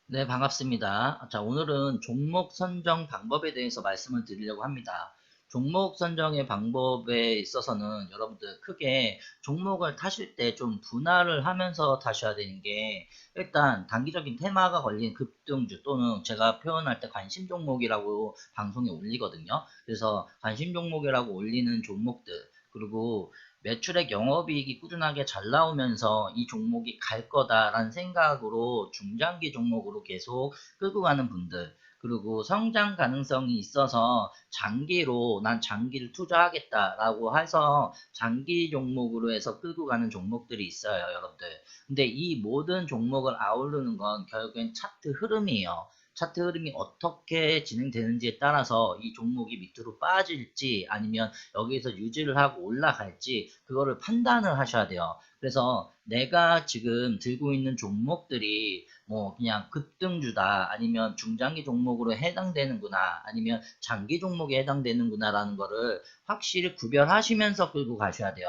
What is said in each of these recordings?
네, 반갑습니다. 자, 오늘은 종목 선정 방법에 대해서 말씀을 드리려고 합니다. 종목 선정의 방법에 있어서는 여러분들 크게 종목을 타실 때 좀 분할을 하면서 타셔야 되는 게 일단 단기적인 테마가 걸린 급등주 또는 제가 표현할 때 관심 종목이라고 방송에 올리거든요. 그래서 관심 종목이라고 올리는 종목들 그리고 매출액 영업이익이 꾸준하게 잘 나오면서 이 종목이 갈 거다라는 생각으로 중장기 종목으로 계속 끌고 가는 분들 그리고 성장 가능성이 있어서 장기로 난 장기를 투자하겠다라고 해서 장기 종목으로 해서 끌고 가는 종목들이 있어요, 여러분들. 근데 이 모든 종목을 아우르는 건 결국엔 차트 흐름이에요. 차트 흐름이 어떻게 진행되는지에 따라서 이 종목이 밑으로 빠질지 아니면 여기서 유지를 하고 올라갈지 그거를 판단을 하셔야 돼요. 그래서 내가 지금 들고 있는 종목들이 뭐 그냥 급등주다 아니면 중장기 종목으로 해당되는구나 아니면 장기 종목에 해당되는구나 라는 거를 확실히 구별하시면서 끌고 가셔야 돼요.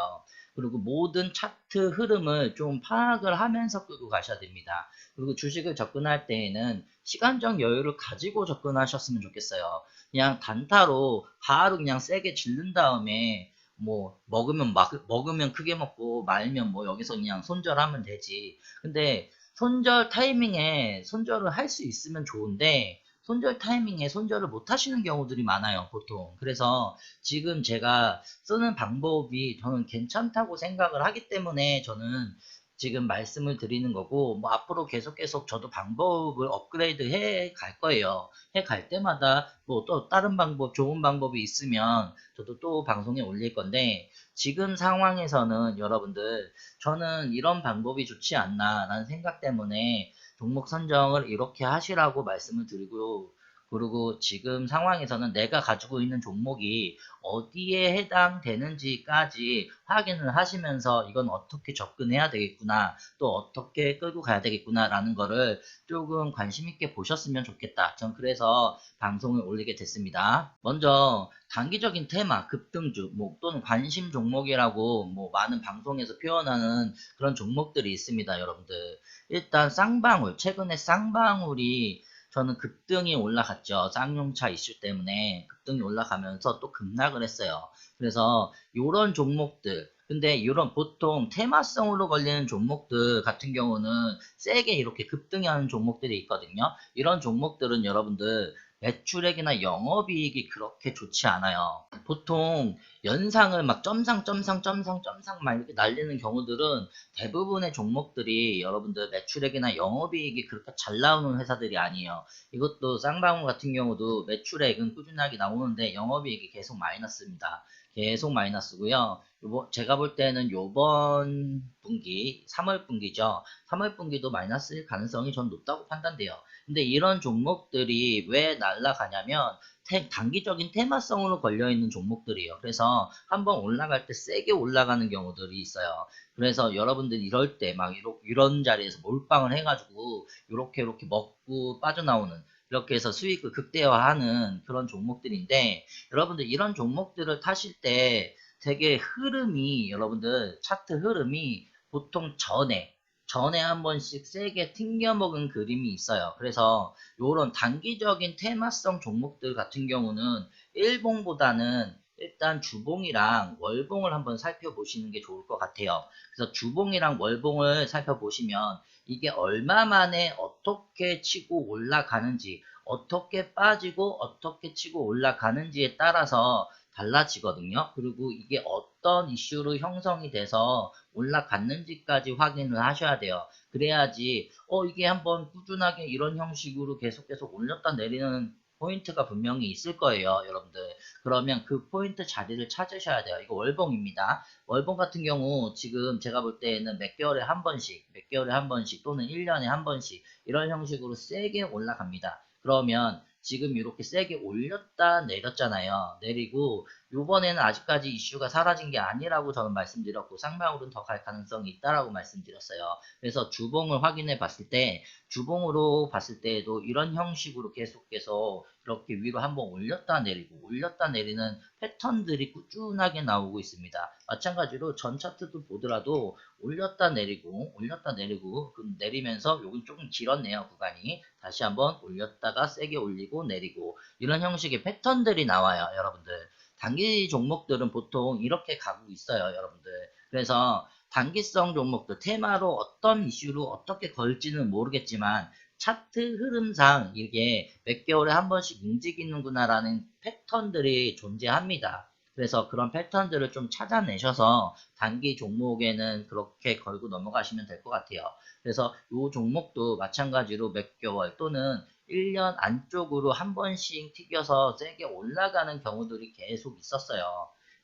그리고 모든 차트 흐름을 좀 파악을 하면서 끌고 가셔야 됩니다. 그리고 주식을 접근할 때에는 시간적 여유를 가지고 접근하셨으면 좋겠어요. 그냥 단타로 바로 그냥 세게 질른 다음에 뭐 먹으면 크게 먹고 말면 뭐 여기서 그냥 손절하면 되지. 근데 손절 타이밍에 손절을 할 수 있으면 좋은데 손절 타이밍에 손절을 못 하시는 경우들이 많아요, 보통. 그래서 지금 제가 쓰는 방법이 저는 괜찮다고 생각을 하기 때문에 저는 지금 말씀을 드리는 거고, 뭐 앞으로 계속 저도 방법을 업그레이드 해 갈 거예요. 해 갈 때마다 뭐 또 다른 방법, 좋은 방법이 있으면 저도 또 방송에 올릴 건데, 지금 상황에서는 여러분들, 저는 이런 방법이 좋지 않나라는 생각 때문에 종목 선정을 이렇게 하시라고 말씀을 드리고, 그리고 지금 상황에서는 내가 가지고 있는 종목이 어디에 해당되는지까지 확인을 하시면서 이건 어떻게 접근해야 되겠구나, 또 어떻게 끌고 가야 되겠구나라는 거를 조금 관심 있게 보셨으면 좋겠다. 전 그래서 방송을 올리게 됐습니다. 먼저 단기적인 테마, 급등주, 뭐 또는 관심 종목이라고 뭐 많은 방송에서 표현하는 그런 종목들이 있습니다, 여러분들. 일단 쌍방울, 최근에 쌍방울이 저는 급등이 올라갔죠. 쌍용차 이슈 때문에 급등이 올라가면서 또 급락을 했어요. 그래서 요런 종목들, 근데 이런 보통 테마성으로 걸리는 종목들 같은 경우는 세게 이렇게 급등하는 종목들이 있거든요. 이런 종목들은 여러분들 매출액이나 영업이익이 그렇게 좋지 않아요. 보통 연상을 막 점상 막 이렇게 날리는 경우들은 대부분의 종목들이 여러분들 매출액이나 영업이익이 그렇게 잘 나오는 회사들이 아니에요. 이것도 쌍방울 같은 경우도 매출액은 꾸준하게 나오는데 영업이익이 계속 마이너스입니다. 계속 마이너스고요. 제가 볼 때는 요번 분기, 3월 분기죠. 3월 분기도 마이너스일 가능성이 전 높다고 판단돼요. 근데 이런 종목들이 왜 날라가냐면 단기적인 테마성으로 걸려있는 종목들이에요. 그래서 한번 올라갈 때 세게 올라가는 경우들이 있어요. 그래서 여러분들 이럴 때 막 이런 자리에서 몰빵을 해가지고 이렇게 먹고 빠져나오는 이렇게 해서 수익을 극대화하는 그런 종목들인데 여러분들 이런 종목들을 타실 때 되게 흐름이 여러분들 차트 흐름이 보통 전에 한 번씩 세게 튕겨먹은 그림이 있어요. 그래서 요런 단기적인 테마성 종목들 같은 경우는 일봉보다는 일단 주봉이랑 월봉을 한번 살펴보시는 게 좋을 것 같아요. 그래서 주봉이랑 월봉을 살펴보시면 이게 얼마 만에 어떻게 치고 올라가는지, 어떻게 빠지고 어떻게 치고 올라가는지에 따라서 달라지거든요. 그리고 이게 어떤 이슈로 형성이 돼서 올라갔는지까지 확인을 하셔야 돼요. 그래야지 이게 한번 꾸준하게 이런 형식으로 계속 올렸다 내리는 포인트가 분명히 있을 거예요, 여러분들. 그러면 그 포인트 자리를 찾으셔야 돼요. 이거 월봉입니다. 월봉 같은 경우 지금 제가 볼 때에는 몇 개월에 한 번씩 또는 1년에 한 번씩 이런 형식으로 세게 올라갑니다. 그러면 지금 이렇게 세게 올렸다 내렸잖아요. 내리고 요번에는 아직까지 이슈가 사라진 게 아니라고 저는 말씀드렸고 상방으로는 더 갈 가능성이 있다라고 말씀드렸어요. 그래서 주봉을 확인해 봤을 때 주봉으로 봤을 때에도 이런 형식으로 계속해서 이렇게 위로 한번 올렸다 내리고 올렸다 내리는 패턴들이 꾸준하게 나오고 있습니다. 마찬가지로 전 차트도 보더라도 올렸다 내리고 올렸다 내리고 내리면서 여기 조금 길었네요. 구간이 다시 한번 올렸다가 세게 올리고 내리고 이런 형식의 패턴들이 나와요. 여러분들 단기 종목들은 보통 이렇게 가고 있어요. 여러분들 그래서 단기성 종목들 테마로 어떤 이슈로 어떻게 걸지는 모르겠지만 차트 흐름상 이게 몇 개월에 한 번씩 움직이는구나라는 패턴들이 존재합니다. 그래서 그런 패턴들을 좀 찾아내셔서 단기 종목에는 그렇게 걸고 넘어가시면 될 것 같아요. 그래서 이 종목도 마찬가지로 몇 개월 또는 1년 안쪽으로 한 번씩 튀겨서 세게 올라가는 경우들이 계속 있었어요.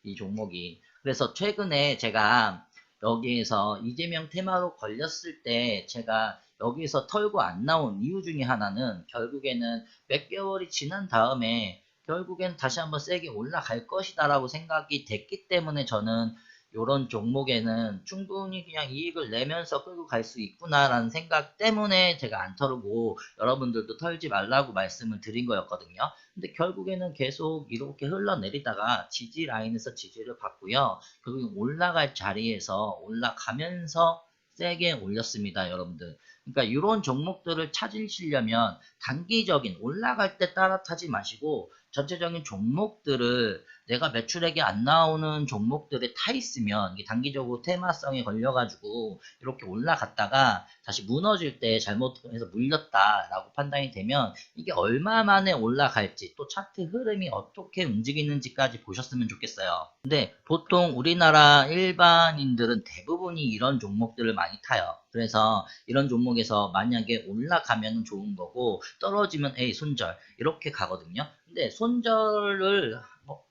이 종목이. 그래서 최근에 제가 여기에서 이재명 테마로 걸렸을 때 제가 여기서 털고 안 나온 이유 중에 하나는 결국에는 몇 개월이 지난 다음에 결국엔 다시 한번 세게 올라갈 것이다 라고 생각이 됐기 때문에 저는 이런 종목에는 충분히 그냥 이익을 내면서 끌고 갈 수 있구나라는 생각 때문에 제가 안 털고 여러분들도 털지 말라고 말씀을 드린 거였거든요. 근데 결국에는 계속 이렇게 흘러내리다가 지지 라인에서 지지를 받고요. 결국 올라갈 자리에서 올라가면서 세게 올렸습니다, 여러분들. 그러니까 이런 종목들을 찾으시려면 단기적인 올라갈 때 따라타지 마시고 전체적인 종목들을 내가 매출액이 안 나오는 종목들에 타 있으면 이게 단기적으로 테마성에 걸려가지고 이렇게 올라갔다가 다시 무너질 때 잘못해서 물렸다라고 판단이 되면 이게 얼마 만에 올라갈지 또 차트 흐름이 어떻게 움직이는지까지 보셨으면 좋겠어요. 근데 보통 우리나라 일반인들은 대부분이 이런 종목들을 많이 타요. 그래서 이런 종목에서 만약에 올라가면 좋은 거고 떨어지면 에이 손절 이렇게 가거든요. 근데 손절을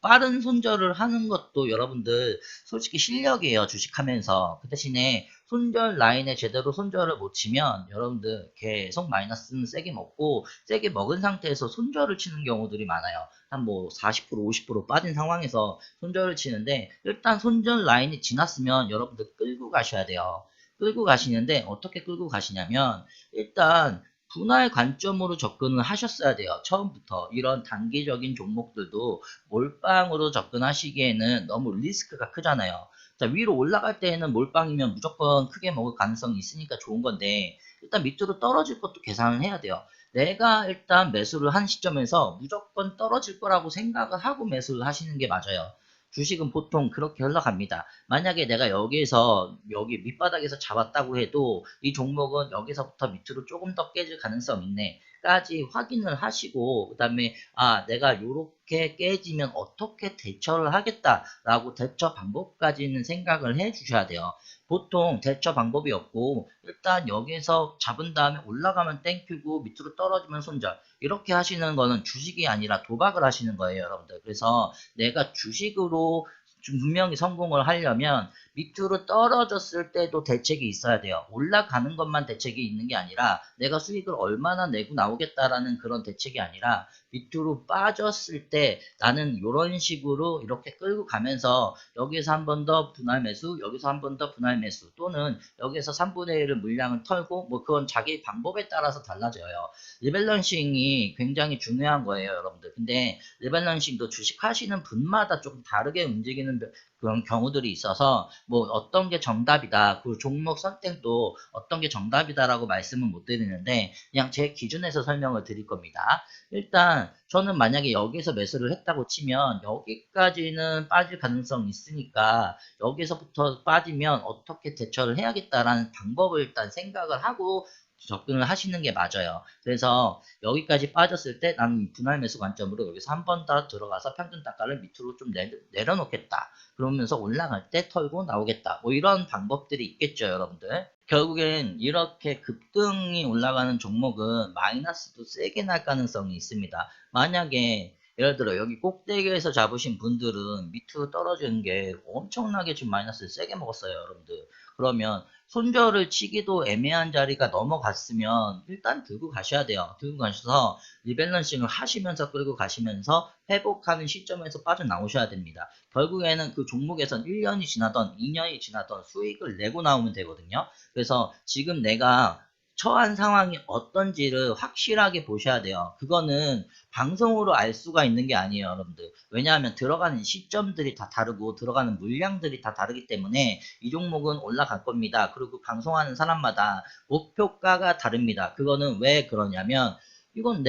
빠른 손절을 하는 것도 여러분들 솔직히 실력이에요. 주식하면서. 그 대신에 손절 라인에 제대로 손절을 못 치면 여러분들 계속 마이너스는 세게 먹고 세게 먹은 상태에서 손절을 치는 경우들이 많아요. 한 뭐 40% 50% 빠진 상황에서 손절을 치는데 일단 손절 라인이 지났으면 여러분들 끌고 가셔야 돼요. 끌고 가시는데 어떻게 끌고 가시냐면 일단 분할 관점으로 접근을 하셨어야 돼요. 처음부터 이런 단기적인 종목들도 몰빵으로 접근하시기에는 너무 리스크가 크잖아요. 자, 위로 올라갈 때에는 몰빵이면 무조건 크게 먹을 가능성이 있으니까 좋은 건데 일단 밑으로 떨어질 것도 계산을 해야 돼요. 내가 일단 매수를 한 시점에서 무조건 떨어질 거라고 생각을 하고 매수를 하시는 게 맞아요. 주식은 보통 그렇게 흘러갑니다. 만약에 내가 여기에서 여기 밑바닥에서 잡았다고 해도 이 종목은 여기서부터 밑으로 조금 더 깨질 가능성 있네 까지 확인을 하시고 그 다음에 아 내가 요렇게 깨지면 어떻게 대처를 하겠다라고 대처 방법까지는 생각을 해 주셔야 돼요. 보통 대처 방법이 없고 일단 여기서 잡은 다음에 올라가면 땡큐고 밑으로 떨어지면 손절 이렇게 하시는 거는 주식이 아니라 도박을 하시는 거예요, 여러분들. 그래서 내가 주식으로 분명히 성공을 하려면 밑으로 떨어졌을 때도 대책이 있어야 돼요. 올라가는 것만 대책이 있는 게 아니라 내가 수익을 얼마나 내고 나오겠다라는 그런 대책이 아니라 밑으로 빠졌을 때 나는 이런 식으로 이렇게 끌고 가면서 여기서 한 번 더 분할 매수, 여기서 한 번 더 분할 매수 또는 여기서 3분의 1을 물량을 털고 뭐 그건 자기 방법에 따라서 달라져요. 리밸런싱이 굉장히 중요한 거예요, 여러분들. 근데 리밸런싱도 주식 하시는 분마다 조금 다르게 움직이는 그런 경우들이 있어서 뭐 어떤 게 정답이다 그 종목 선택도 어떤 게 정답이다라고 말씀은 못 드리는데 그냥 제 기준에서 설명을 드릴 겁니다. 일단 저는 만약에 여기서 매수를 했다고 치면 여기까지는 빠질 가능성이 있으니까 여기서부터 빠지면 어떻게 대처를 해야겠다라는 방법을 일단 생각을 하고 접근을 하시는 게 맞아요. 그래서 여기까지 빠졌을 때 나는 분할 매수 관점으로 여기서 한 번 더 들어가서 평균 단가를 밑으로 좀 내려놓겠다. 그러면서 올라갈 때 털고 나오겠다. 뭐 이런 방법들이 있겠죠, 여러분들. 결국엔 이렇게 급등이 올라가는 종목은 마이너스도 세게 날 가능성이 있습니다. 만약에 예를 들어 여기 꼭대기에서 잡으신 분들은 밑으로 떨어지는 게 엄청나게 지금 마이너스를 세게 먹었어요, 여러분들. 그러면 손절을 치기도 애매한 자리가 넘어갔으면 일단 들고 가셔야 돼요. 들고 가셔서 리밸런싱을 하시면서 끌고 가시면서 회복하는 시점에서 빠져나오셔야 됩니다. 결국에는 그 종목에선 1년이 지나던 2년이 지나던 수익을 내고 나오면 되거든요. 그래서 지금 내가 처한 상황이 어떤지를 확실하게 보셔야 돼요. 그거는 방송으로 알 수가 있는 게 아니에요, 여러분들. 왜냐하면 들어가는 시점들이 다 다르고 들어가는 물량들이 다 다르기 때문에 이 종목은 올라갈 겁니다. 그리고 방송하는 사람마다 목표가가 다릅니다. 그거는 왜 그러냐면 이건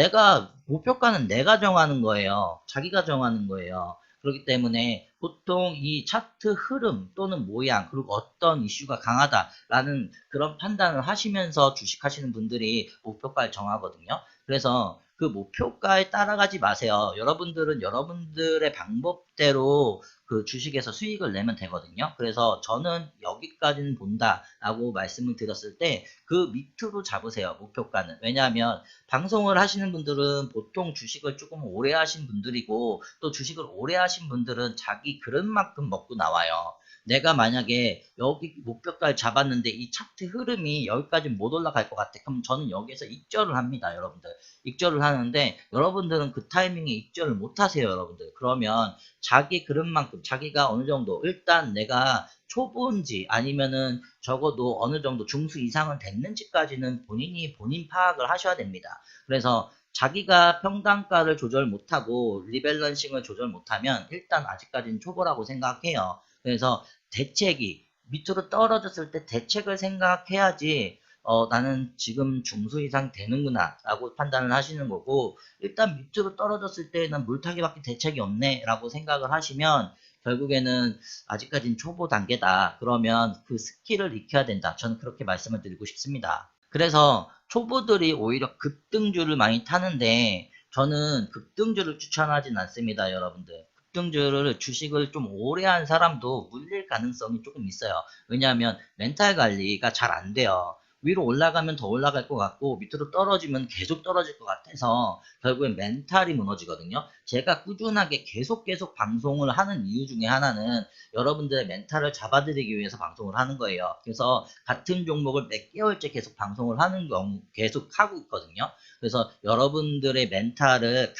목표가는 내가 정하는 거예요. 자기가 정하는 거예요. 그렇기 때문에 보통 이 차트 흐름 또는 모양 그리고 어떤 이슈가 강하다라는 그런 판단을 하시면서 주식하시는 분들이 목표가를 정하거든요. 그래서 그 목표가에 따라가지 마세요. 여러분들은 여러분들의 방법대로 그 주식에서 수익을 내면 되거든요. 그래서 저는 여기까지는 본다라고 말씀을 드렸을 때 그 밑으로 잡으세요. 목표가는. 왜냐하면 방송을 하시는 분들은 보통 주식을 조금 오래 하신 분들이고 또 주식을 오래 하신 분들은 자기 그릇만큼 먹고 나와요. 내가 만약에 여기 목표가를 잡았는데 이 차트 흐름이 여기까지 못 올라갈 것 같아. 그럼 저는 여기서 익절을 합니다, 여러분들. 익절을 하는데 여러분들은 그 타이밍에 익절을 못 하세요, 여러분들. 그러면 자기 그릇만큼 자기가 어느 정도 일단 내가 초보인지 아니면은 적어도 어느 정도 중수 이상은 됐는지까지는 본인이 본인 파악을 하셔야 됩니다. 그래서 자기가 평단가를 조절 못하고 리밸런싱을 조절 못하면 일단 아직까지는 초보라고 생각해요. 그래서 대책이 밑으로 떨어졌을 때 대책을 생각해야지 나는 지금 중수 이상 되는구나 라고 판단을 하시는 거고 일단 밑으로 떨어졌을 때는 물타기밖에 대책이 없네 라고 생각을 하시면 결국에는 아직까지는 초보 단계다. 그러면 그 스킬을 익혀야 된다. 저는 그렇게 말씀을 드리고 싶습니다. 그래서 초보들이 오히려 급등주를 많이 타는데 저는 급등주를 추천하진 않습니다, 여러분들. 급등주를 주식을 좀 오래 한 사람도 물릴 가능성이 조금 있어요. 왜냐하면 멘탈 관리가 잘 안 돼요. 위로 올라가면 더 올라갈 것 같고 밑으로 떨어지면 계속 떨어질 것 같아서 결국엔 멘탈이 무너지거든요. 제가 꾸준하게 계속 방송을 하는 이유 중에 하나는 여러분들의 멘탈을 잡아드리기 위해서 방송을 하는 거예요. 그래서 같은 종목을 몇 개월째 계속 방송을 하는 경우 계속 하고 있거든요. 그래서 여러분들의 멘탈을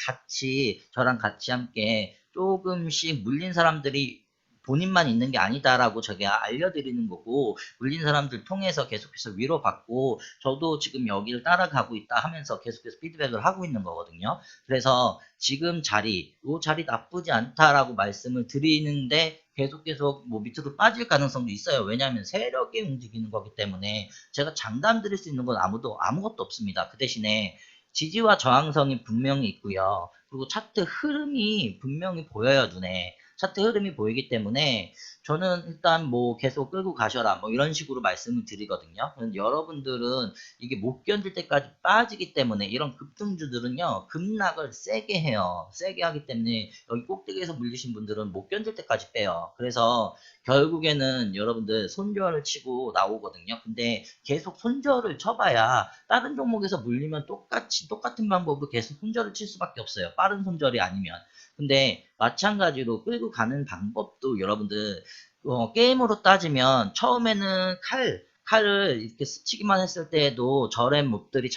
저랑 같이 함께 조금씩 물린 사람들이 본인만 있는 게 아니다라고 제가 알려드리는 거고 물린 사람들 통해서 계속해서 위로받고 저도 지금 여기를 따라가고 있다 하면서 계속해서 피드백을 하고 있는 거거든요. 그래서 지금 이 자리 나쁘지 않다라고 말씀을 드리는데 계속 뭐 밑으로 빠질 가능성도 있어요. 왜냐하면 세력이 움직이는 거기 때문에 제가 장담 드릴 수 있는 건 아무것도 없습니다. 그 대신에 지지와 저항성이 분명히 있고요. 그리고 차트 흐름이 분명히 보여요, 눈에. 차트 흐름이 보이기 때문에 저는 일단 뭐 계속 끌고 가셔라 뭐 이런 식으로 말씀을 드리거든요. 여러분들은 이게 못 견딜 때까지 빠지기 때문에 이런 급등주들은요 급락을 세게 해요. 세게 하기 때문에 여기 꼭대기에서 물리신 분들은 못 견딜 때까지 빼요. 그래서 결국에는 여러분들 손절을 치고 나오거든요. 근데 계속 손절을 쳐봐야 다른 종목에서 물리면 똑같은 방법으로 계속 손절을 칠 수밖에 없어요. 빠른 손절이 아니면. 근데 마찬가지로 끌고 가는 방법도 여러분들 게임으로 따지면 처음에는 칼을 이렇게 스치기만 했을 때에도 저랩 몹들이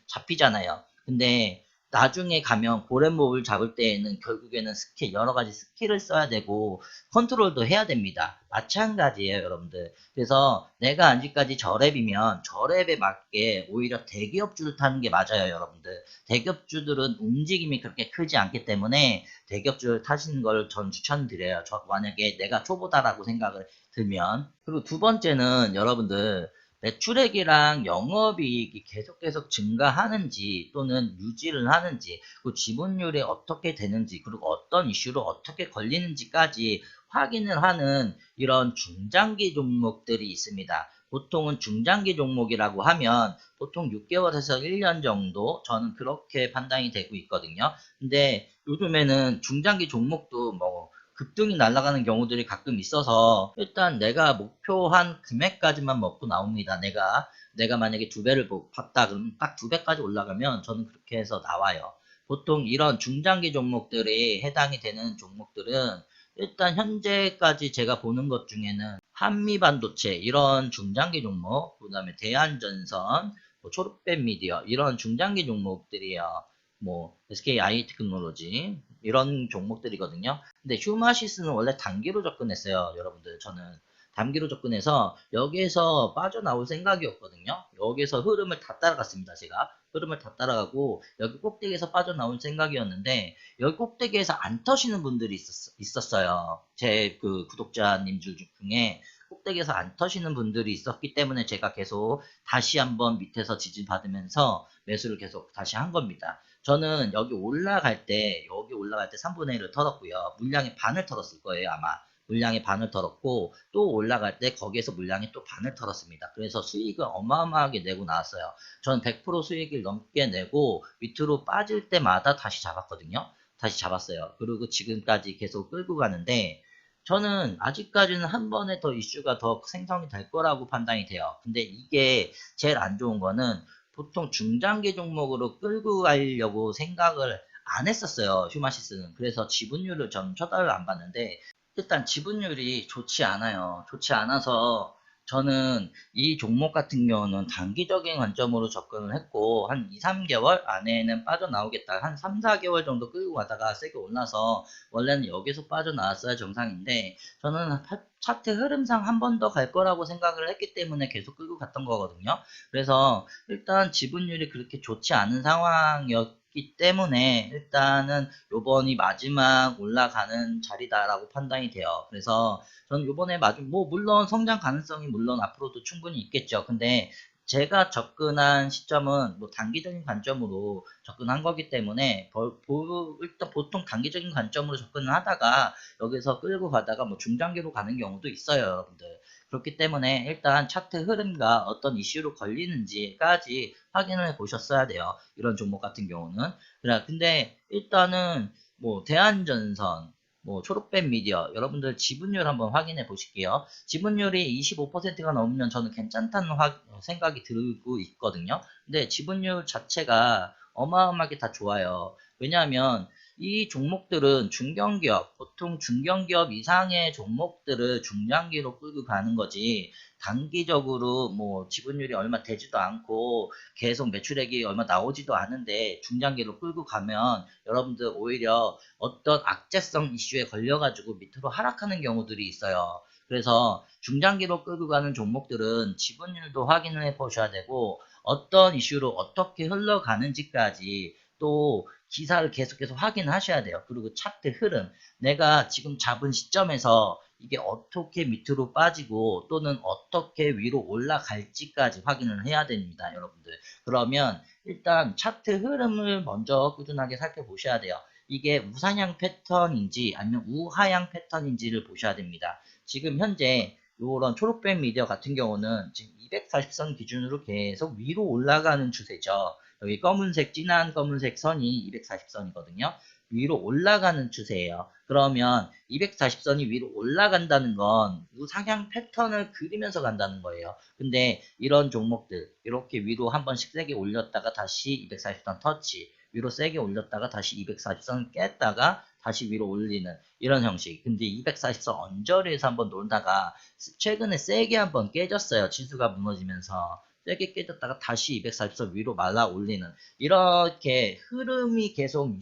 잡히잖아요. 근데 나중에 가면 고렙몹을 잡을 때에는 결국에는 여러 가지 스킬을 써야 되고 컨트롤도 해야 됩니다. 마찬가지예요, 여러분들. 그래서 내가 아직까지 저랩이면 저랩에 맞게 오히려 대기업주를 타는 게 맞아요, 여러분들. 대기업주들은 움직임이 그렇게 크지 않기 때문에 대기업주를 타시는 걸 전 추천드려요. 만약에 내가 초보다라고 생각을 들면. 그리고 두 번째는 여러분들 매출액이랑 영업이익이 계속 증가하는지 또는 유지를 하는지 그리고 지분율이 어떻게 되는지 그리고 어떤 이슈로 어떻게 걸리는지까지 확인을 하는 이런 중장기 종목들이 있습니다. 보통은 중장기 종목이라고 하면 보통 6개월에서 1년 정도 저는 그렇게 판단이 되고 있거든요. 근데 요즘에는 중장기 종목도 뭐 급등이 날아가는 경우들이 가끔 있어서 일단 내가 목표한 금액까지만 먹고 나옵니다. 내가 만약에 두 배를 봤다 그러면 딱 두 배까지 올라가면 저는 그렇게 해서 나와요. 보통 이런 중장기 종목들이 해당이 되는 종목들은 일단 현재까지 제가 보는 것 중에는 한미반도체 이런 중장기 종목, 그 다음에 대한전선, 뭐 초록빛 미디어 이런 중장기 종목들이요. 뭐 SK IT크놀로지 이런 종목들이거든요. 근데 휴마시스는 원래 단기로 접근했어요, 여러분들. 저는 단기로 접근해서 여기에서 빠져나올 생각이었거든요. 여기서 흐름을 다 따라갔습니다, 제가. 흐름을 다 따라가고 여기 꼭대기에서 빠져나올 생각이었는데 여기 꼭대기에서 안 터시는 분들이 있었어요. 제 그 구독자님들 중에 꼭대기에서 안 터시는 분들이 있었기 때문에 제가 계속 다시 한번 밑에서 지지받으면서 매수를 계속 다시 한 겁니다. 저는 여기 올라갈 때 3분의 1을 털었고요. 물량의 반을 털었을 거예요, 아마. 물량의 반을 털었고 또 올라갈 때 거기에서 물량이 또 반을 털었습니다. 그래서 수익을 어마어마하게 내고 나왔어요. 저는 100% 수익을 넘게 내고 밑으로 빠질 때마다 다시 잡았거든요. 다시 잡았어요. 그리고 지금까지 계속 끌고 가는데 저는 아직까지는 한 번에 더 이슈가 더 생성이 될 거라고 판단이 돼요. 근데 이게 제일 안 좋은 거는 보통 중장기 종목으로 끌고 가려고 생각을 안 했었어요. 휴마시스는. 그래서 지분율을 저는 쳐다를 안 봤는데 일단 지분율이 좋지 않아요. 좋지 않아서 저는 이 종목 같은 경우는 단기적인 관점으로 접근을 했고 한 2, 3개월 안에는 빠져나오겠다. 한 3, 4개월 정도 끌고 가다가 세게 올라서 원래는 여기서 빠져나왔어야 정상인데 저는 차트 흐름상 한 번 더 갈 거라고 생각을 했기 때문에 계속 끌고 갔던 거거든요. 그래서 일단 지분율이 그렇게 좋지 않은 상황이었기 때문에 일단은 요번이 마지막 올라가는 자리다라고 판단이 돼요. 그래서 저는 요번에 뭐 물론 성장 가능성이 물론 앞으로도 충분히 있겠죠. 근데 제가 접근한 시점은 뭐 단기적인 관점으로 접근한 거기 때문에 일단 보통 단기적인 관점으로 접근을 하다가 여기서 끌고 가다가 뭐 중장기로 가는 경우도 있어요, 여러분들. 그렇기 때문에 일단 차트 흐름과 어떤 이슈로 걸리는지까지 확인을 보셨어야 돼요. 이런 종목 같은 경우는. 근데 일단은 뭐 대한전선, 뭐 초록빛 미디어 여러분들 지분율 한번 확인해 보실게요. 지분율이 25%가 넘으면 저는 괜찮다는 생각이 들고 있거든요. 근데 지분율 자체가 어마어마하게 다 좋아요. 왜냐하면 이 종목들은 중견기업, 보통 중견기업 이상의 종목들을 중장기로 끌고 가는 거지 단기적으로 뭐 지분율이 얼마 되지도 않고 계속 매출액이 얼마 나오지도 않은데 중장기로 끌고 가면 여러분들 오히려 어떤 악재성 이슈에 걸려가지고 밑으로 하락하는 경우들이 있어요. 그래서 중장기로 끌고 가는 종목들은 지분율도 확인을 해 보셔야 되고 어떤 이슈로 어떻게 흘러가는지까지 또 기사를 계속해서 확인하셔야 돼요. 그리고 차트 흐름, 내가 지금 잡은 시점에서 이게 어떻게 밑으로 빠지고 또는 어떻게 위로 올라갈지까지 확인을 해야 됩니다, 여러분들. 그러면 일단 차트 흐름을 먼저 꾸준하게 살펴보셔야 돼요. 이게 우상향 패턴인지 아니면 우하향 패턴인지를 보셔야 됩니다. 지금 현재 이런 초록빛 미디어 같은 경우는 지금 240선 기준으로 계속 위로 올라가는 추세죠. 여기 검은색, 진한 검은색 선이 240선이거든요. 위로 올라가는 추세예요. 그러면 240선이 위로 올라간다는 건 우상향 패턴을 그리면서 간다는 거예요. 근데 이런 종목들 이렇게 위로 한 번씩 세게 올렸다가 다시 240선 터치, 위로 세게 올렸다가 다시 240선 깼다가 다시 위로 올리는 이런 형식. 근데 240선 언저리에서 한번 놀다가 최근에 세게 한번 깨졌어요. 지수가 무너지면서. 세게 깨졌다가 다시 240선 위로 말아 올리는 이렇게 흐름이 계속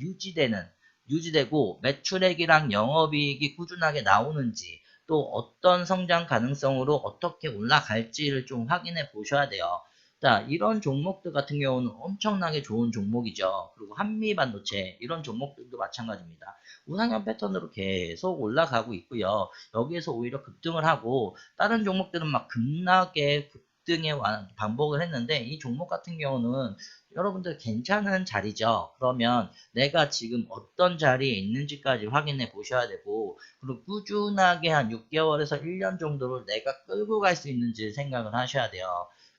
유지되고 매출액이랑 영업이익이 꾸준하게 나오는지 또 어떤 성장 가능성으로 어떻게 올라갈지를 좀 확인해 보셔야 돼요. 자, 이런 종목들 같은 경우는 엄청나게 좋은 종목이죠. 그리고 한미반도체 이런 종목들도 마찬가지입니다. 우상향 패턴으로 계속 올라가고 있고요. 여기에서 오히려 급등을 하고 다른 종목들은 막 급락에 급등에 반복을 했는데 이 종목 같은 경우는 여러분들 괜찮은 자리죠. 그러면 내가 지금 어떤 자리에 있는지까지 확인해 보셔야 되고 그리고 꾸준하게 한 6개월에서 1년 정도를 내가 끌고 갈 수 있는지 생각을 하셔야 돼요.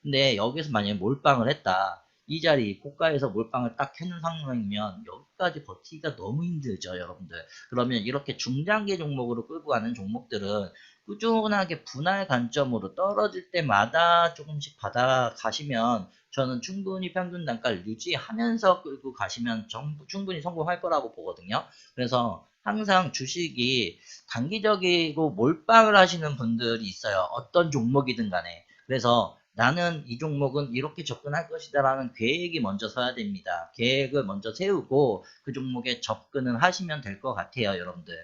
근데 여기서 만약에 몰빵을 했다. 이 자리 고가에서 몰빵을 딱 해놓은 상황이면 여기까지 버티기가 너무 힘들죠, 여러분들. 그러면 이렇게 중장기 종목으로 끌고 가는 종목들은 꾸준하게 분할 관점으로 떨어질 때마다 조금씩 받아가시면 저는 충분히 평균 단가를 유지하면서 끌고 가시면 충분히 성공할 거라고 보거든요. 그래서 항상 주식이 단기적이고 몰빵을 하시는 분들이 있어요. 어떤 종목이든 간에. 그래서 나는 이 종목은 이렇게 접근할 것이다 라는 계획이 먼저 서야 됩니다. 계획을 먼저 세우고 그 종목에 접근을 하시면 될 것 같아요, 여러분들.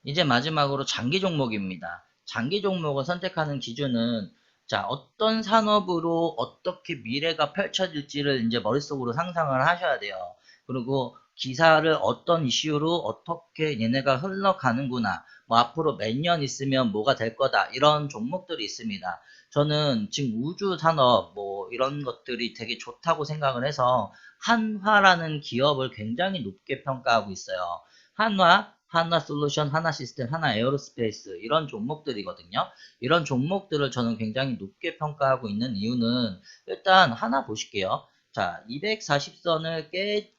이제 마지막으로 장기 종목입니다. 장기 종목을 선택하는 기준은 자, 어떤 산업으로 어떻게 미래가 펼쳐질지를 이제 머릿속으로 상상을 하셔야 돼요. 그리고 기사를 어떤 이슈로 어떻게 얘네가 흘러가는구나. 뭐 앞으로 몇 년 있으면 뭐가 될 거다. 이런 종목들이 있습니다. 저는 지금 우주 산업 뭐 이런 것들이 되게 좋다고 생각을 해서 한화라는 기업을 굉장히 높게 평가하고 있어요. 한화 솔루션, 한화 시스템, 한화 에어로스페이스 이런 종목들이거든요. 이런 종목들을 저는 굉장히 높게 평가하고 있는 이유는 일단 하나 보실게요. 자, 240선을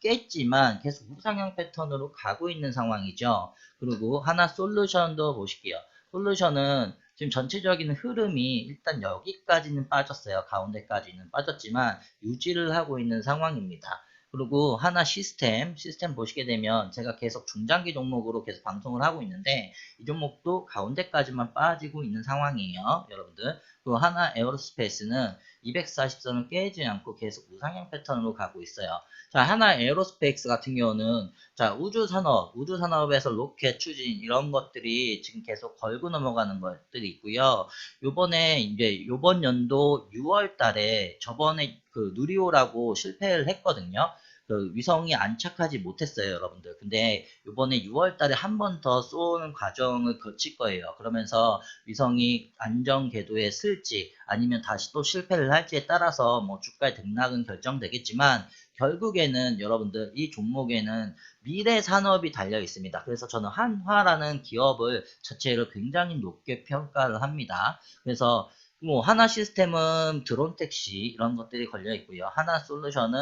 깼지만 계속 우상향 패턴으로 가고 있는 상황이죠. 그리고 하나 솔루션도 보실게요. 솔루션은 지금 전체적인 흐름이 일단 여기까지는 빠졌어요. 가운데까지는 빠졌지만 유지를 하고 있는 상황입니다. 그리고 하나 시스템 보시게 되면 제가 계속 중장기 종목으로 계속 방송을 하고 있는데 이 종목도 가운데까지만 빠지고 있는 상황이에요. 여러분들. 그리고 하나 에어로스페이스는 240선을 깨지 않고 계속 우상향 패턴으로 가고 있어요. 자, 하나 에어로스페이스 같은 경우는 자, 우주산업에서 로켓 추진 이런 것들이 지금 계속 걸고 넘어가는 것들이 있고요. 요번에 이제 요번 연도 6월 달에 저번에 그 누리호라고 실패를 했거든요. 그 위성이 안착하지 못했어요, 여러분들. 근데 이번에 6월 달에 한 번 더 쏘는 과정을 거칠 거예요. 그러면서 위성이 안정 궤도에 쓸지 아니면 다시 또 실패를 할지에 따라서 뭐 주가의 등락은 결정되겠지만 결국에는 여러분들 이 종목에는 미래 산업이 달려 있습니다. 그래서 저는 한화라는 기업을 자체를 굉장히 높게 평가를 합니다. 그래서 뭐 하나 시스템은 드론 택시 이런 것들이 걸려 있고요. 하나 솔루션은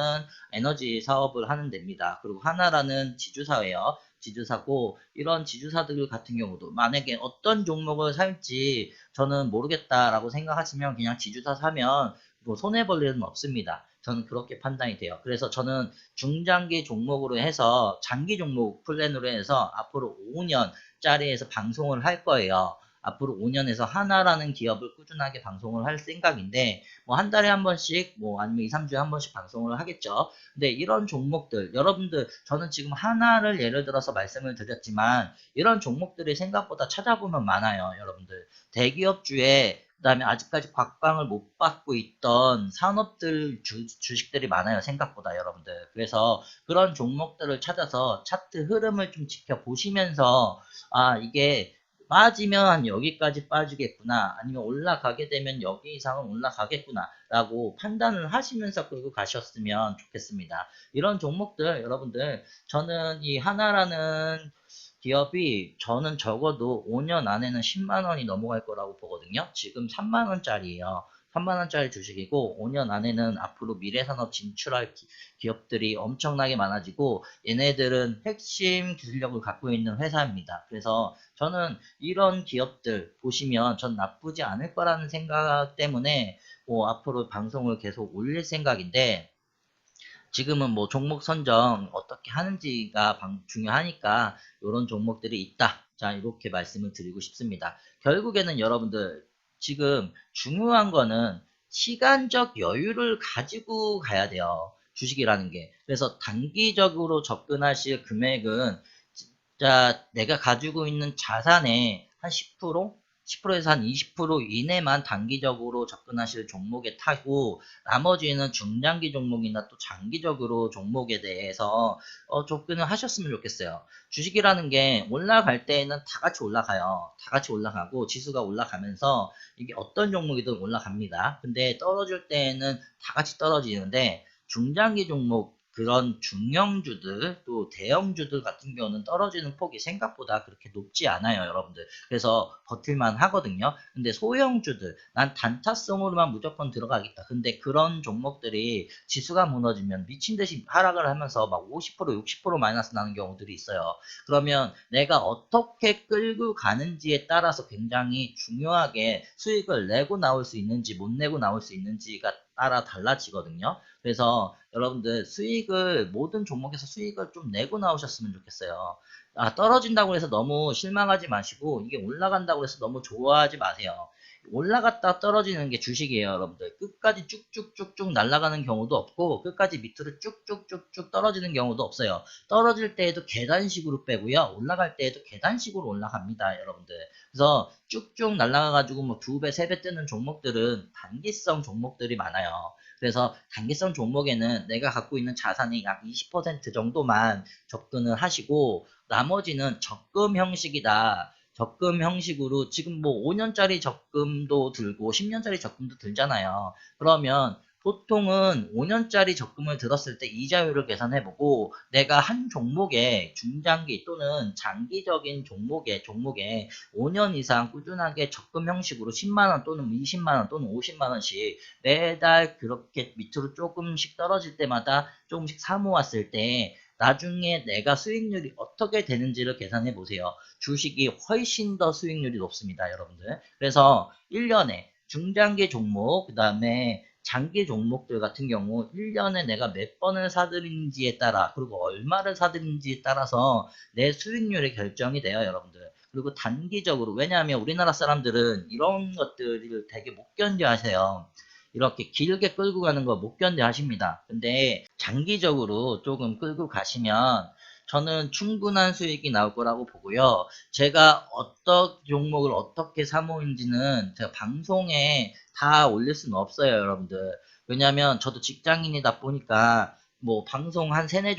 에너지 사업을 하는 데입니다. 그리고 하나라는 지주사예요. 지주사고 이런 지주사들 같은 경우도 만약에 어떤 종목을 살지 저는 모르겠다라고 생각하시면 그냥 지주사 사면 뭐 손해볼 일은 없습니다. 저는 그렇게 판단이 돼요. 그래서 저는 중장기 종목으로 해서 장기 종목 플랜으로 해서 앞으로 5년짜리에서 방송을 할 거예요. 앞으로 5년에서 하나라는 기업을 꾸준하게 방송을 할 생각인데 뭐 한 달에 한 번씩 뭐 아니면 2, 3주에 한 번씩 방송을 하겠죠. 근데 이런 종목들 여러분들 저는 지금 하나를 예를 들어서 말씀을 드렸지만 이런 종목들이 생각보다 찾아보면 많아요. 여러분들 대기업주에 그다음에 아직까지 곽방을 못 받고 있던 산업들 주식들이 많아요. 생각보다 여러분들. 그래서 그런 종목들을 찾아서 차트 흐름을 좀 지켜보시면서 아 이게 빠지면 한 여기까지 빠지겠구나 아니면 올라가게 되면 여기 이상은 올라가겠구나 라고 판단을 하시면서 끌고 가셨으면 좋겠습니다. 이런 종목들 여러분들 저는 이 하나라는 기업이 저는 적어도 5년 안에는 10만 원이 넘어갈 거라고 보거든요. 지금 3만 원짜리예요. 3만 원짜리 주식이고 5년 안에는 앞으로 미래산업 진출할 기업들이 엄청나게 많아지고 얘네들은 핵심 기술력을 갖고 있는 회사입니다. 그래서 저는 이런 기업들 보시면 전 나쁘지 않을 거라는 생각 때문에 뭐 앞으로 방송을 계속 올릴 생각인데 지금은 뭐 종목 선정 어떻게 하는지가 중요하니까 이런 종목들이 있다. 자, 이렇게 말씀을 드리고 싶습니다. 결국에는 여러분들 지금 중요한 거는 시간적 여유를 가지고 가야 돼요. 주식이라는 게. 그래서 단기적으로 접근하실 금액은 진짜 내가 가지고 있는 자산의 한 10%? 10%에서 한 20% 이내만 단기적으로 접근하실 종목에 타고 나머지는 중장기 종목이나 또 장기적으로 종목에 대해서 접근을 하셨으면 좋겠어요. 주식이라는 게 올라갈 때에는 다 같이 올라가요. 다 같이 올라가고 지수가 올라가면서 이게 어떤 종목이든 올라갑니다. 근데 떨어질 때에는 다 같이 떨어지는데 중장기 종목 그런 중형주들 또 대형주들 같은 경우는 떨어지는 폭이 생각보다 그렇게 높지 않아요, 여러분들. 그래서 버틸만 하거든요. 근데 소형주들 난 단타성으로만 무조건 들어가겠다. 근데 그런 종목들이 지수가 무너지면 미친 듯이 하락을 하면서 막 50% 60% 마이너스 나는 경우들이 있어요. 그러면 내가 어떻게 끌고 가는지에 따라서 굉장히 중요하게 수익을 내고 나올 수 있는지 못 내고 나올 수 있는지가 따라 달라지거든요. 그래서 여러분들 수익을 모든 종목에서 수익을 좀 내고 나오셨으면 좋겠어요. 떨어진다고 해서 너무 실망하지 마시고 이게 올라간다고 해서 너무 좋아하지 마세요. 올라갔다 떨어지는 게 주식이에요, 여러분들. 끝까지 쭉쭉쭉쭉 날아가는 경우도 없고 끝까지 밑으로 쭉쭉쭉쭉 떨어지는 경우도 없어요. 떨어질 때에도 계단식으로 빼고요. 올라갈 때에도 계단식으로 올라갑니다, 여러분들. 그래서 쭉쭉 날아가가지고 뭐 2배, 3배 뜨는 종목들은 단기성 종목들이 많아요. 그래서 단기성 종목에는 내가 갖고 있는 자산의 약 20% 정도만 접근을 하시고 나머지는 적금 형식이다. 적금 형식으로 지금 뭐 5년짜리 적금도 들고 10년짜리 적금도 들잖아요. 그러면 보통은 5년짜리 적금을 들었을 때 이자율을 계산해보고 내가 한 종목에 중장기 또는 장기적인 종목에 5년 이상 꾸준하게 적금 형식으로 10만원 또는 20만원 또는 50만원씩 매달 그렇게 밑으로 조금씩 떨어질 때마다 조금씩 사모았을 때 나중에 내가 수익률이 어떻게 되는지를 계산해 보세요. 주식이 훨씬 더 수익률이 높습니다, 여러분들. 그래서 1년에 중장기 종목, 그 다음에 장기 종목들 같은 경우 1년에 내가 몇 번을 사들인지에 따라 그리고 얼마를 사들인지에 따라서 내 수익률이 결정이 돼요, 여러분들. 그리고 단기적으로 왜냐하면 우리나라 사람들은 이런 것들을 되게 못 견뎌 하세요. 이렇게 길게 끌고 가는 거 못 견뎌 하십니다. 근데 장기적으로 조금 끌고 가시면 저는 충분한 수익이 나올 거라고 보고요. 제가 어떤 종목을 어떻게 사모인지는 제가 방송에 다 올릴 수는 없어요, 여러분들. 왜냐면 저도 직장인이다 보니까 뭐 방송 한 세네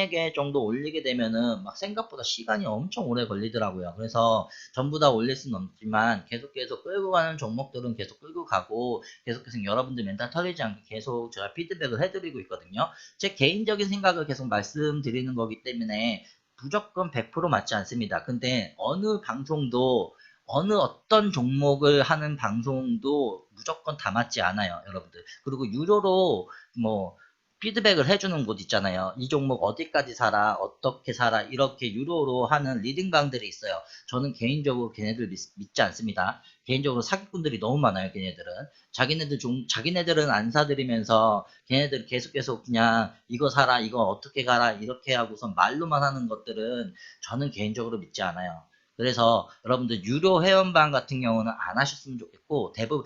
개 정도 올리게 되면은 막 생각보다 시간이 엄청 오래 걸리더라고요. 그래서 전부 다 올릴 수는 없지만 계속 끌고 가는 종목들은 계속 끌고 가고 계속해서 여러분들 멘탈 털리지 않게 계속 제가 피드백을 해드리고 있거든요. 제 개인적인 생각을 계속 말씀드리는 거기 때문에 무조건 100% 맞지 않습니다. 근데 어느 방송도 어느 어떤 종목을 하는 방송도 무조건 다 맞지 않아요, 여러분들. 그리고 유료로 뭐 피드백을 해주는 곳 있잖아요. 이 종목 어디까지 사라, 어떻게 사라, 이렇게 유료로 하는 리딩방들이 있어요. 저는 개인적으로 걔네들 믿지 않습니다. 개인적으로 사기꾼들이 너무 많아요, 걔네들은. 자기네들은 안 사들이면서 걔네들 계속 그냥 이거 사라, 이거 어떻게 가라, 이렇게 하고선 말로만 하는 것들은 저는 개인적으로 믿지 않아요. 그래서 여러분들 유료 회원방 같은 경우는 안 하셨으면 좋겠고 대부분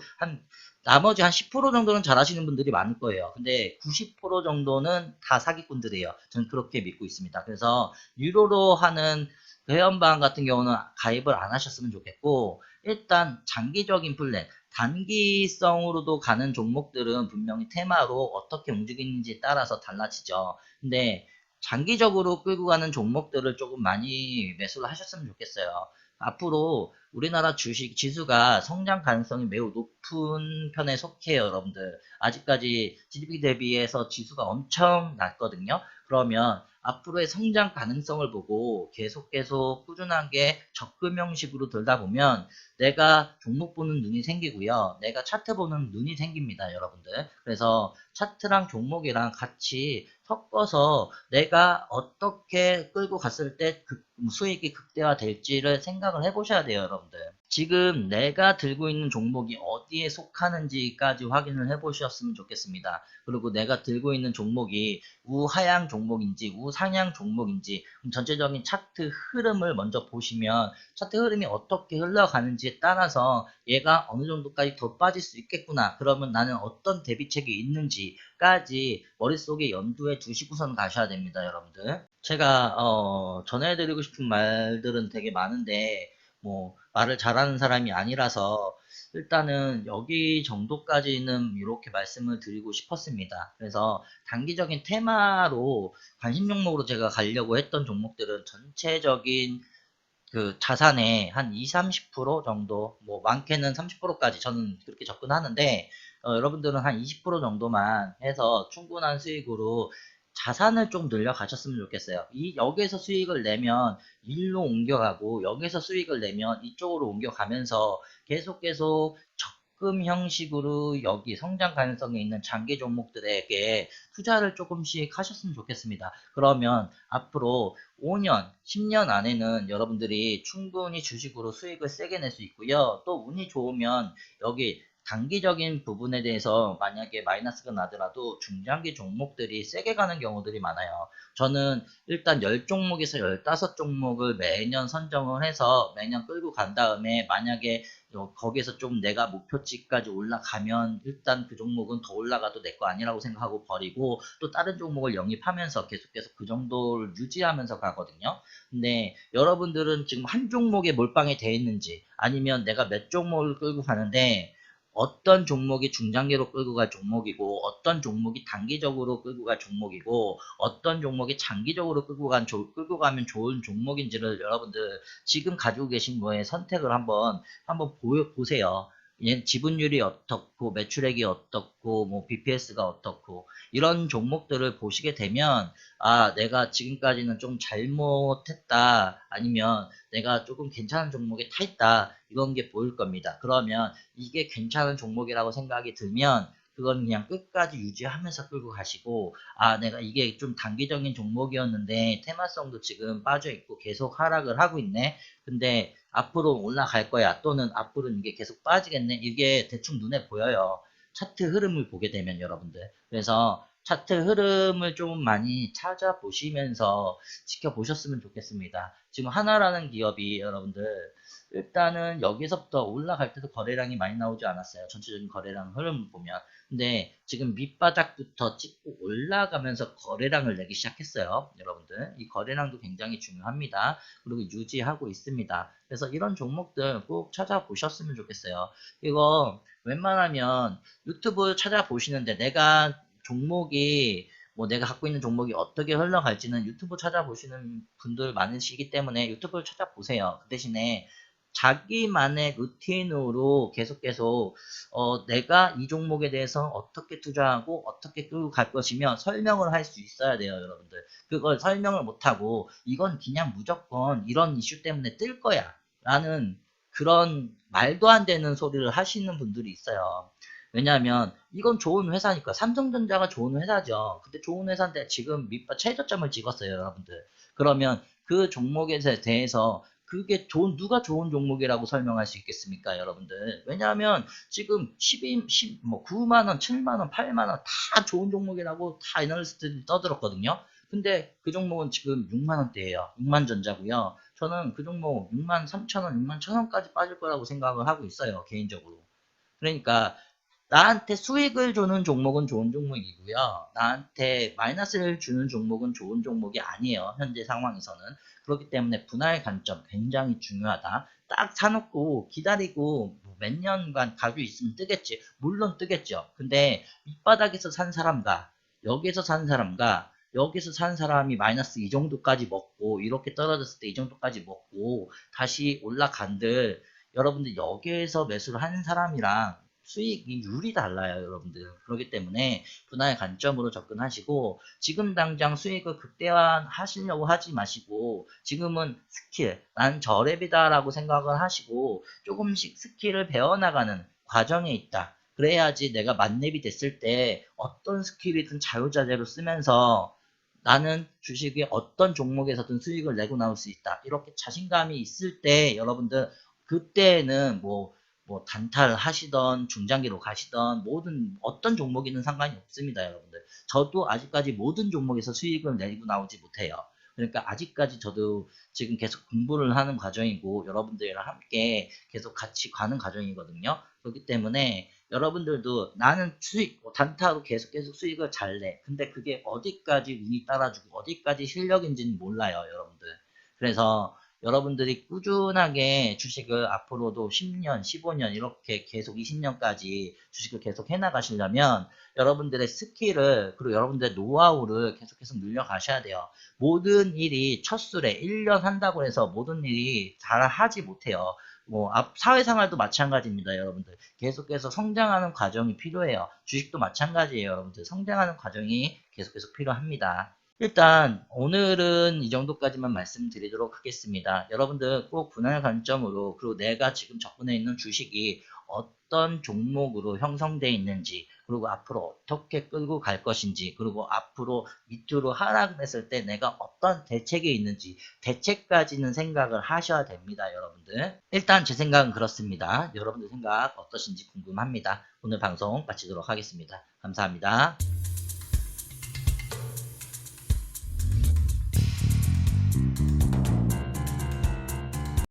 나머지 한 10% 정도는 잘하시는 분들이 많을 거예요. 근데 90% 정도는 다 사기꾼들이에요. 저는 그렇게 믿고 있습니다. 그래서 유료로 하는 회원방 같은 경우는 가입을 안 하셨으면 좋겠고 일단 장기적인 플랜 단기성으로도 가는 종목들은 분명히 테마로 어떻게 움직이는지에 따라서 달라지죠. 근데 장기적으로 끌고 가는 종목들을 조금 많이 매수를 하셨으면 좋겠어요. 앞으로 우리나라 주식 지수가 성장 가능성이 매우 높은 편에 속해요, 여러분들. 아직까지 GDP 대비해서 지수가 엄청 낮거든요. 그러면 앞으로의 성장 가능성을 보고 계속 꾸준하게 적금 형식으로 들다 보면 내가 종목 보는 눈이 생기고요. 내가 차트 보는 눈이 생깁니다, 여러분들. 그래서 차트랑 종목이랑 같이 섞어서 내가 어떻게 끌고 갔을 때 수익이 극대화될지를 생각을 해보셔야 돼요, 여러분들. 지금 내가 들고 있는 종목이 어디에 속하는지까지 확인을 해보셨으면 좋겠습니다. 그리고 내가 들고 있는 종목이 우하향 종목인지 우상향 종목인지 전체적인 차트 흐름을 먼저 보시면 차트 흐름이 어떻게 흘러가는지에 따라서 얘가 어느 정도까지 더 빠질 수 있겠구나. 그러면 나는 어떤 대비책이 있는지까지 머릿속에 염두에 두시고선 가셔야 됩니다, 여러분들. 제가 전해드리고 싶은 말들은 되게 많은데 뭐 말을 잘하는 사람이 아니라서 일단은 여기 정도까지는 이렇게 말씀을 드리고 싶었습니다. 그래서 단기적인 테마로 관심 종목으로 제가 가려고 했던 종목들은 전체적인 그 자산의 한 2, 30% 정도, 뭐 많게는 30%까지 저는 그렇게 접근하는데 여러분들은 한 20% 정도만 해서 충분한 수익으로 자산을 좀 늘려 가셨으면 좋겠어요. 여기에서 수익을 내면 일로 옮겨가고 여기서 수익을 내면 이쪽으로 옮겨가면서 계속 적금 형식으로 여기 성장 가능성이 있는 장기 종목들에게 투자를 조금씩 하셨으면 좋겠습니다. 그러면 앞으로 5년, 10년 안에는 여러분들이 충분히 주식으로 수익을 세게 낼 수 있고요. 또 운이 좋으면 여기 단기적인 부분에 대해서 만약에 마이너스가 나더라도 중장기 종목들이 세게 가는 경우들이 많아요. 저는 일단 10종목에서 15종목을 매년 선정을 해서 매년 끌고 간 다음에 만약에 거기에서 좀 내가 목표치까지 올라가면 일단 그 종목은 더 올라가도 내 거 아니라고 생각하고 버리고 또 다른 종목을 영입하면서 계속해서 그 정도를 유지하면서 가거든요. 근데 여러분들은 지금 한 종목에 몰빵이 돼 있는지 아니면 내가 몇 종목을 끌고 가는데 어떤 종목이 중장기로 끌고 갈 종목이고 어떤 종목이 단기적으로 끌고 갈 종목이고 어떤 종목이 장기적으로 끌고 가면 좋은 종목인지를 여러분들 지금 가지고 계신 거에 선택을 한번 보세요. 지분율이 어떻고 매출액이 어떻고 뭐 BPS가 어떻고 이런 종목들을 보시게 되면 아 내가 지금까지는 좀 잘못했다 아니면 내가 조금 괜찮은 종목에 타 있다 이런 게 보일 겁니다. 그러면 이게 괜찮은 종목이라고 생각이 들면 그건 그냥 끝까지 유지하면서 끌고 가시고 아 내가 이게 좀 단기적인 종목이었는데 테마성도 지금 빠져 있고 계속 하락을 하고 있네. 근데 앞으로 올라갈 거야 또는 앞으로는 이게 계속 빠지겠네. 이게 대충 눈에 보여요. 차트 흐름을 보게 되면 여러분들. 그래서 차트 흐름을 좀 많이 찾아보시면서 지켜보셨으면 좋겠습니다. 지금 하나라는 기업이 여러분들 일단은 여기서부터 올라갈 때도 거래량이 많이 나오지 않았어요. 전체적인 거래량 흐름을 보면. 근데 지금 밑바닥부터 찍고 올라가면서 거래량을 내기 시작했어요. 여러분들. 이 거래량도 굉장히 중요합니다. 그리고 유지하고 있습니다. 그래서 이런 종목들 꼭 찾아보셨으면 좋겠어요. 이거 웬만하면 유튜브 찾아보시는데 내가 종목이 뭐 내가 갖고 있는 종목이 어떻게 흘러갈지는 유튜브 찾아보시는 분들 많으시기 때문에 유튜브를 찾아보세요. 그 대신에 자기만의 루틴으로 계속 내가 이 종목에 대해서 어떻게 투자하고 어떻게 끌고 갈 것이며 설명을 할 수 있어야 돼요, 여러분들. 그걸 설명을 못하고 이건 그냥 무조건 이런 이슈 때문에 뜰 거야 라는 그런 말도 안 되는 소리를 하시는 분들이 있어요. 왜냐하면 이건 좋은 회사니까 삼성전자가 좋은 회사죠. 근데 좋은 회사인데 지금 밑바 최저점을 찍었어요, 여러분들. 그러면 그 종목에 대해서 그게 누가 좋은 종목이라고 설명할 수 있겠습니까, 여러분들? 왜냐하면 지금 9만 원, 7만 원, 8만 원 다 좋은 종목이라고 다 애널리스트들이 떠들었거든요. 근데 그 종목은 지금 6만 원대예요. 6만 전자고요. 저는 그 종목 6만 3천 원, 6만 1천 원까지 빠질 거라고 생각을 하고 있어요, 개인적으로. 그러니까 나한테 수익을 주는 종목은 좋은 종목이고요. 나한테 마이너스를 주는 종목은 좋은 종목이 아니에요. 현재 상황에서는. 그렇기 때문에 분할 관점 굉장히 중요하다. 딱 사놓고 기다리고 몇 년간 가지고 있으면 뜨겠지. 물론 뜨겠죠. 근데 밑바닥에서 산 사람과 여기서 산 사람과 여기서 산 사람이 마이너스 이 정도까지 먹고 이렇게 떨어졌을 때 이 정도까지 먹고 다시 올라간들 여러분들 여기에서 매수를 하는 사람이랑 수익률이 달라요, 여러분들. 그렇기 때문에 분할 관점으로 접근하시고 지금 당장 수익을 극대화하시려고 하지 마시고 지금은 스킬, 난 저랩이다라고 생각을 하시고 조금씩 스킬을 배워나가는 과정에 있다. 그래야지 내가 만렙이 됐을 때 어떤 스킬이든 자유자재로 쓰면서 나는 주식의 어떤 종목에서든 수익을 내고 나올 수 있다. 이렇게 자신감이 있을 때 여러분들 그때는 뭐 단타를 하시던 중장기로 가시던 모든 어떤 종목이든 상관이 없습니다, 여러분들. 저도 아직까지 모든 종목에서 수익을 내고 나오지 못해요. 그러니까 아직까지 저도 지금 계속 공부를 하는 과정이고 여러분들이랑 함께 계속 같이 가는 과정이거든요. 그렇기 때문에 여러분들도 나는 단타로 계속 수익을 잘 내. 근데 그게 어디까지 운이 따라주고 어디까지 실력인지는 몰라요, 여러분들. 그래서 여러분들이 꾸준하게 주식을 앞으로도 10년, 15년 이렇게 계속 20년까지 주식을 계속 해나가시려면 여러분들의 스킬을 그리고 여러분들의 노하우를 계속해서 늘려가셔야 돼요. 모든 일이 첫술에 1년 한다고 해서 모든 일이 잘 하지 못해요. 사회생활도 마찬가지입니다, 여러분들. 계속해서 성장하는 과정이 필요해요. 주식도 마찬가지예요, 여러분들. 성장하는 과정이 계속해서 필요합니다. 일단 오늘은 이 정도까지만 말씀드리도록 하겠습니다. 여러분들 꼭 분할 관점으로 그리고 내가 지금 접근해 있는 주식이 어떤 종목으로 형성되어 있는지 그리고 앞으로 어떻게 끌고 갈 것인지, 그리고 앞으로 밑으로 하락했을 때 내가 어떤 대책이 있는지, 대책까지는 생각을 하셔야 됩니다, 여러분들. 일단 제 생각은 그렇습니다. 여러분들 생각 어떠신지 궁금합니다. 오늘 방송 마치도록 하겠습니다. 감사합니다.